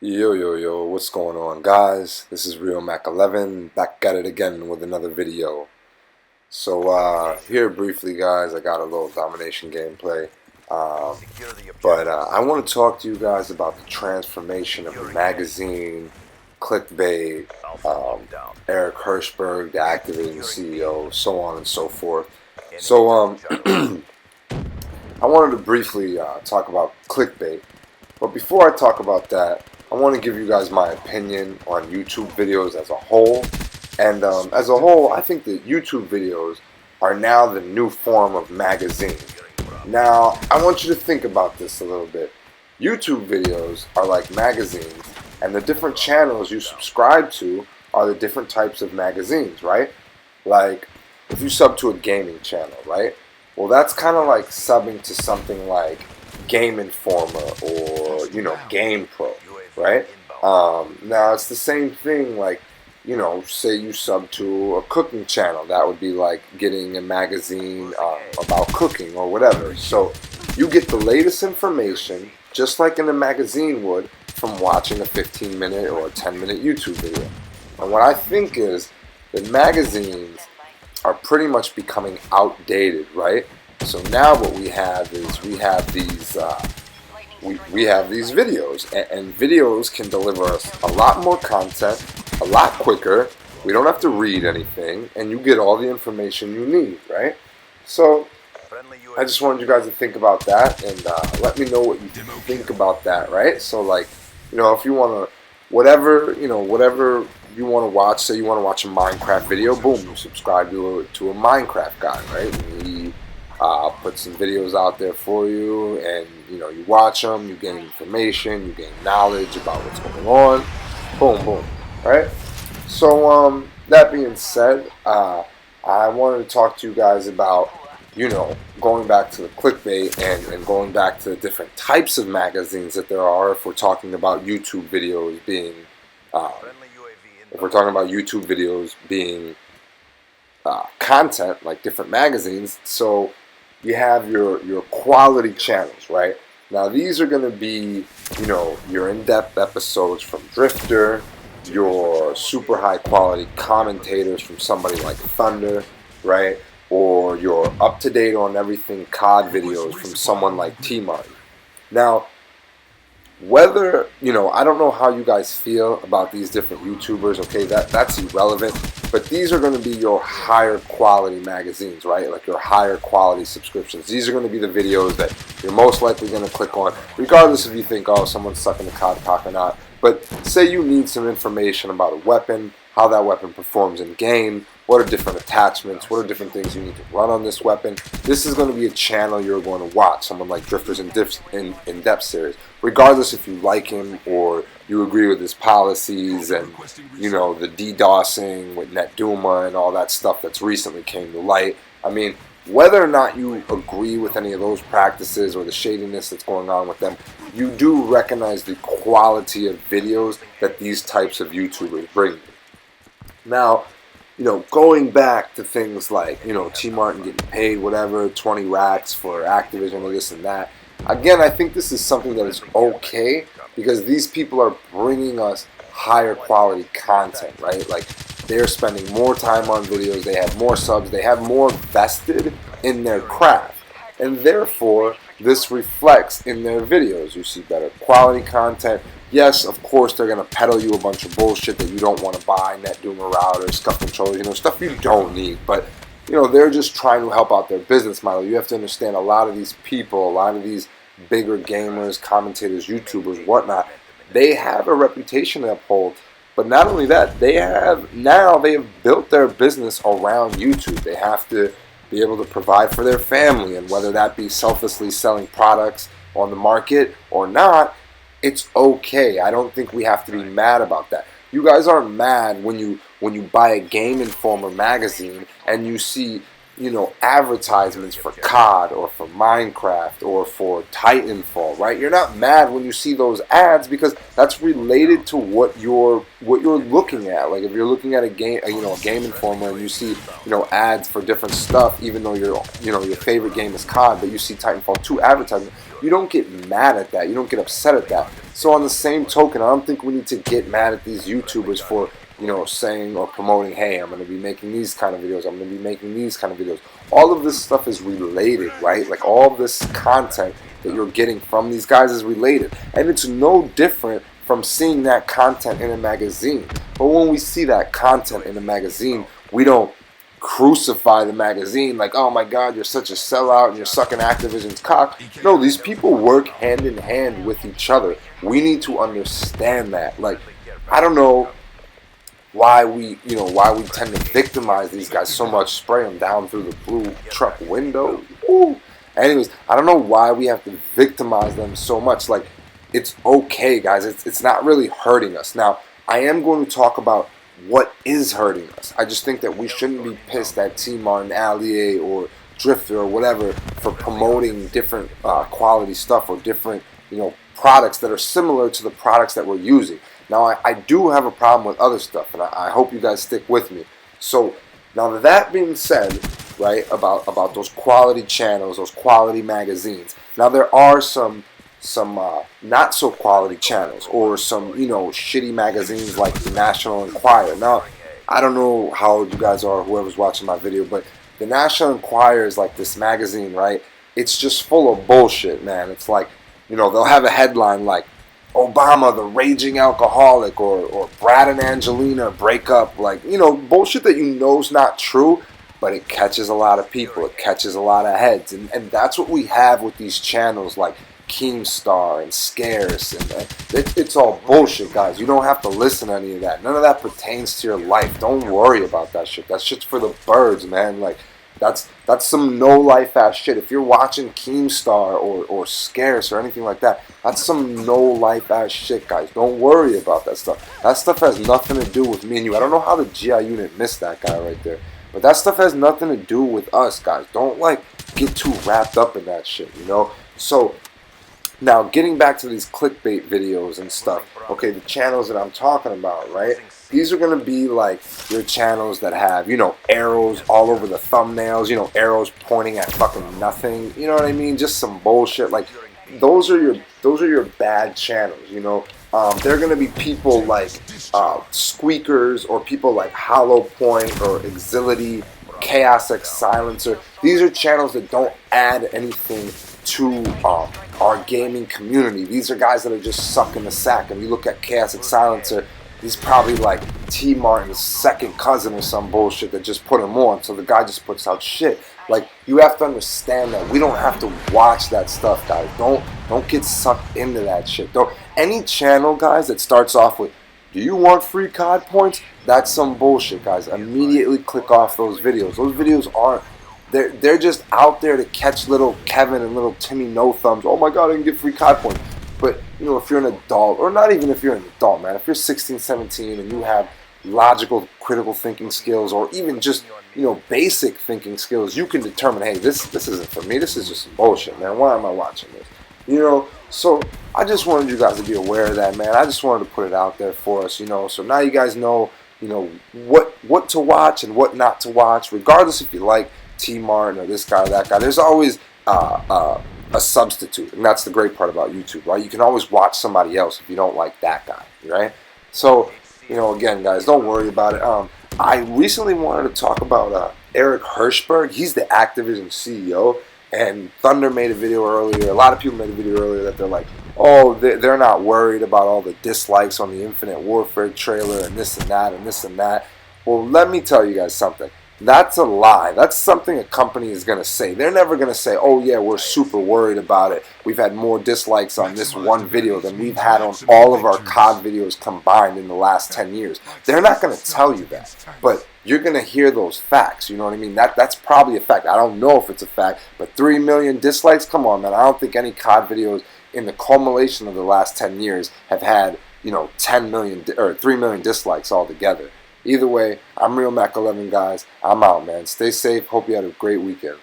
Yo, yo, yo, what's going on, guys? This is Real Mac 11, back at it again with another video. So, here briefly, guys, I got a little domination gameplay. But I want to talk to you guys about the transformation of the magazine, clickbait, Eric Hirschberg, the Activision CEO, so on and so forth. So, I wanted to briefly talk about clickbait. But before I talk about that, I want to give you guys my opinion on YouTube videos as a whole. And as a whole, I think that YouTube videos are now the new form of magazine. Now, I want you to think about this a little bit. YouTube videos are like magazines, and the different channels you subscribe to are the different types of magazines, right? Like, if you sub to a gaming channel, right? Well, that's kind of like subbing to something like Game Informer or, Game Pro, right? Now, it's the same thing, like, say you sub to a cooking channel. That would be like getting a magazine about cooking or whatever. So you get the latest information, just like in a magazine would, from watching a 15-minute or a 10-minute YouTube video. And what I think is that magazines are pretty much becoming outdated, right? So now what we have is we have these videos, and videos can deliver us a lot more content, a lot quicker. We don't have to read anything, and you get all the information you need, right? So I just wanted you guys to think about that, and let me know what you think about that, right? So, like, if you want to, whatever you want to watch, say you want to watch a Minecraft video, boom, you subscribe to a Minecraft guy, right? And he put some videos out there for you, and you watch them, you gain information, you gain knowledge about what's going on, boom, boom, right? So, that being said, I wanted to talk to you guys about, going back to the clickbait and going back to the different types of magazines that there are if we're talking about YouTube videos being, content, like different magazines. So you have your quality channels, right? Now these are going to be, your in-depth episodes from Drifter, your super high quality commentators from somebody like Thunder, right? Or your up-to-date on everything COD videos from someone like T-Martin. Now, whether, I don't know how you guys feel about these different YouTubers, okay, that's irrelevant, but these are going to be your higher quality magazines, right? Like your higher quality subscriptions. These are going to be the videos that you're most likely going to click on, regardless if you think, oh, someone's sucking the COD cock or not. But say you need some information about a weapon, how that weapon performs in game, what are different attachments, what are different things you need to run on this weapon. This is going to be a channel you're going to watch, someone like Drifter's in-depth series. Regardless if you like him or you agree with his policies and, the DDoSing with NetDuma and all that stuff that's recently came to light. I mean, whether or not you agree with any of those practices or the shadiness that's going on with them, you do recognize the quality of videos that these types of YouTubers bring. Now, going back to things like, T-Martin getting paid, whatever, 20 racks for Activision or this and that. Again, I think this is something that is okay because these people are bringing us higher quality content, right? Like, they're spending more time on videos, they have more subs, they have more vested in their craft. And therefore, this reflects in their videos. You see better quality content. Yes, of course, they're going to peddle you a bunch of bullshit that you don't want to buy, NetDuma routers, stuff controllers, stuff you don't need. But, they're just trying to help out their business model. You have to understand a lot of these people, a lot of these bigger gamers, commentators, YouTubers, whatnot, they have a reputation to uphold. But not only that, they have built their business around YouTube. They have to be able to provide for their family, and whether that be selflessly selling products on the market or not, it's okay. I don't think we have to be mad about that. You guys aren't mad when you buy a Game Informer magazine and you see, advertisements for COD or for Minecraft or for Titanfall, right? You're not mad when you see those ads because that's related to what you're looking at. Like if you're looking at a Game Informer and you see, ads for different stuff, even though your favorite game is COD, but you see Titanfall 2 advertisement, you don't get mad at that. You don't get upset at that. So on the same token, I don't think we need to get mad at these YouTubers for, saying or promoting, hey, I'm going to be making these kind of videos, I'm going to be making these kind of videos. All of this stuff is related, right? Like all of this content that you're getting from these guys is related. And it's no different from seeing that content in a magazine. But when we see that content in a magazine, we don't crucify the magazine like, oh my god, you're such a sellout and you're sucking Activision's cock. No, these people work hand in hand with each other. We need to understand that. Like, I don't know why we tend to victimize these guys so much, spray them down through the blue truck window. Ooh. Anyways, I don't know why we have to victimize them so much. Like, it's okay, guys. It's not really hurting us. Now, I am going to talk about what is hurting us. I just think that we shouldn't be pissed at T-Martin, Allier, or Drifter, or whatever for promoting different quality stuff or different, products that are similar to the products that we're using. Now, I do have a problem with other stuff, and I hope you guys stick with me. So, now that being said, right, about those quality channels, those quality magazines. Now, there are some not so quality channels or some shitty magazines like the National Enquirer. Now, I don't know how old you guys are, whoever's watching my video, but the National Enquirer is like this magazine, right? It's just full of bullshit, man. It's like, they'll have a headline like Obama the raging alcoholic, or Brad and Angelina break up, like, bullshit that is not true, but it catches a lot of people, it catches a lot of heads, and that's what we have with these channels like Keemstar and Scarce, and it's all bullshit, guys. You don't have to listen to any of that. None of that pertains to your life. Don't worry about that shit. That shit's for the birds, man. Like, that's some no life ass shit. If you're watching Keemstar or Scarce or anything like that, that's some no life ass shit, guys. Don't worry about that stuff. That stuff has nothing to do with me and you. I don't know how the GI unit missed that guy right there, but that stuff has nothing to do with us, guys. Don't get too wrapped up in that shit, So now, getting back to these clickbait videos and stuff, okay, the channels that I'm talking about, right? These are going to be like your channels that have, arrows all over the thumbnails, arrows pointing at fucking nothing, you know what I mean? Just some bullshit. Like, those are your bad channels, They're going to be people like Squeakers, or people like Hollow Point or Exility, Chaos X Silencer. These are channels that don't add anything to our gaming community. These are guys that are just sucking the sack. And you look at Chaos X Silencer, he's probably like T-Martin's second cousin or some bullshit that just put him on. So the guy just puts out shit. Like, you have to understand that we don't have to watch that stuff, guys. Don't get sucked into that shit. Any channel, guys, that starts off with, do you want free COD points? That's some bullshit, guys. Immediately click off those videos. Those videos aren't. They're just out there to catch little Kevin and little Timmy No Thumbs. Oh my god, I can get free COD points. But, if you're an adult, or not even if you're an adult, man, if you're 16, 17 and you have logical, critical thinking skills, or even just, basic thinking skills, you can determine, hey, this isn't for me. This is just some bullshit, man. Why am I watching this? So I just wanted you guys to be aware of that, man. I just wanted to put it out there for us, So now you guys know, what to watch and what not to watch, regardless if you like T-Martin or this guy or that guy. There's always a substitute, and that's the great part about YouTube, right? You can always watch somebody else if you don't like that guy, right? So, again, guys, don't worry about it. I recently wanted to talk about Eric Hirshberg. He's the Activision CEO, and Thunder made a video earlier. A lot of people made a video earlier that they're like, oh, they're not worried about all the dislikes on the Infinite Warfare trailer and this and that and this and that. Well, let me tell you guys something. That's a lie. That's something a company is going to say. They're never going to say, oh yeah, we're super worried about it. We've had more dislikes on this one video than we've had on all of our COD videos combined in the last 10 years. They're not going to tell you that. But you're going to hear those facts. You know what I mean? That's probably a fact. I don't know if it's a fact, but 3 million dislikes? Come on, man. I don't think any COD videos in the culmination of the last 10 years have had, 10 million or 3 million dislikes altogether. Either way, I'm Real Mac 11, guys. I'm out, man. Stay safe. Hope you had a great weekend.